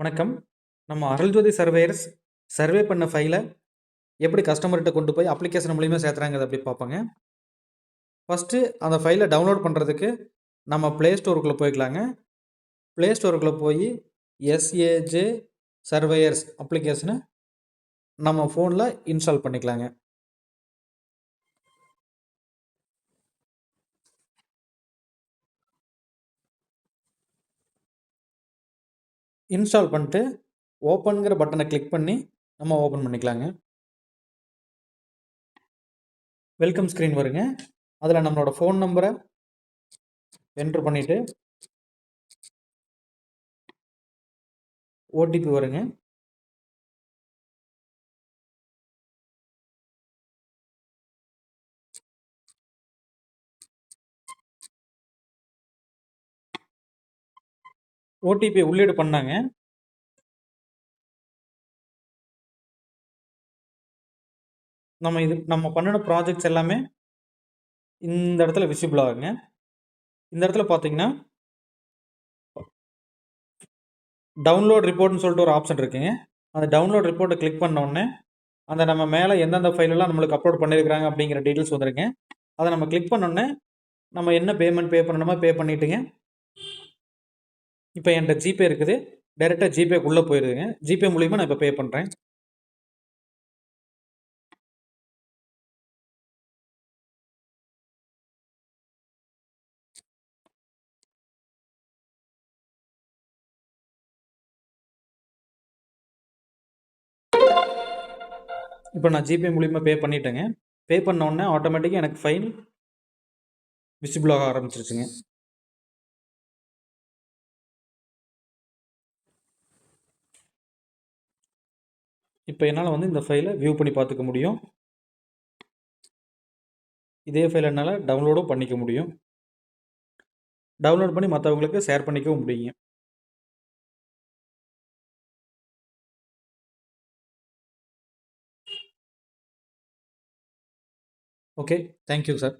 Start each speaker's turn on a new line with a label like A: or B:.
A: வணக்கம். நம்ம Aruljothi surveyors survey பண்ண ஃபைல எப்படி கஸ்டமர்கிட்ட கொண்டு போய் அப்ளிகேஷன் மூலியமா சேர்த்துறாங்கிறத எப்படி பார்ப்போங்க. ஃபஸ்ட்டு அந்த ஃபைலை டவுன்லோட் பண்ணுறதுக்கு நம்ம ப்ளே ஸ்டோருக்குள்ளே போய்க்கலாங்க. ப்ளே ஸ்டோருக்குள்ளே போய் எஸ்ஏஜே சர்வேயர்ஸ் அப்ளிகேஷனை நம்ம ஃபோனில் இன்ஸ்டால் பண்ணிக்கலாங்க. இன்ஸ்டால் பண்ணிட்டு ஓப்பன்கிற பட்டனை கிளிக் பண்ணி நம்ம ஓப்பன் பண்ணிக்கலாங்க. வெல்கம் ஸ்க்ரீன் வருங்க. அதில் நம்மளோட ஃபோன் நம்பரை என்ட்ரு பண்ணிவிட்டு ஓடிபி வருங்க. ஓடிபி உள்ளீடு பண்ணாங்க. நம்ம பண்ணின ப்ராஜெக்ட்ஸ் எல்லாமே இந்த இடத்துல விசிபிள் ஆகுங்க. இந்த இடத்துல பார்த்தீங்கன்னா டவுன்லோட் ரிப்போர்ட்னு சொல்லிட்டு ஒரு ஆப்ஷன் இருக்குங்க. அந்த டவுன்லோட் ரிப்போர்ட்டை கிளிக் பண்ண உடனே அந்த நம்ம மேலே எந்தெந்த ஃபைலெல்லாம் நம்மளுக்கு அப்லோட் பண்ணியிருக்கிறாங்க அப்படிங்கிற டீட்டெயில்ஸ் வந்துருங்க. அதை நம்ம கிளிக் பண்ணோடனே நம்ம என்ன பேமெண்ட் பே பண்ணணுமோ பே பண்ணிட்டுங்க. இப்போ என்கிட்ட ஜிபே இருக்குது. டைரெக்டாக ஜிபேக்குள்ளே போயிடுதுங்க. ஜிபே மூலிமா நான் இப்போ பே பண்ணுறேன். இப்போ நான் ஜிபே மூலிமா பே பண்ணிட்டேங்க. பே பண்ண உடனே ஆட்டோமேட்டிக்காக எனக்கு ஃபைல் விசிபிள் ஆக ஆரம்பிச்சிருச்சுங்க. இப்போ என்னால் வந்து இந்த ஃபைலை வியூ பண்ணி பார்த்துக்க முடியும். இதே ஃபைல் என்னால் டவுன்லோடும் பண்ணிக்க முடியும். டவுன்லோட் பண்ணி மற்றவங்களுக்கு ஷேர் பண்ணிக்கவும் முடியுங்க. Okay, thank you sir.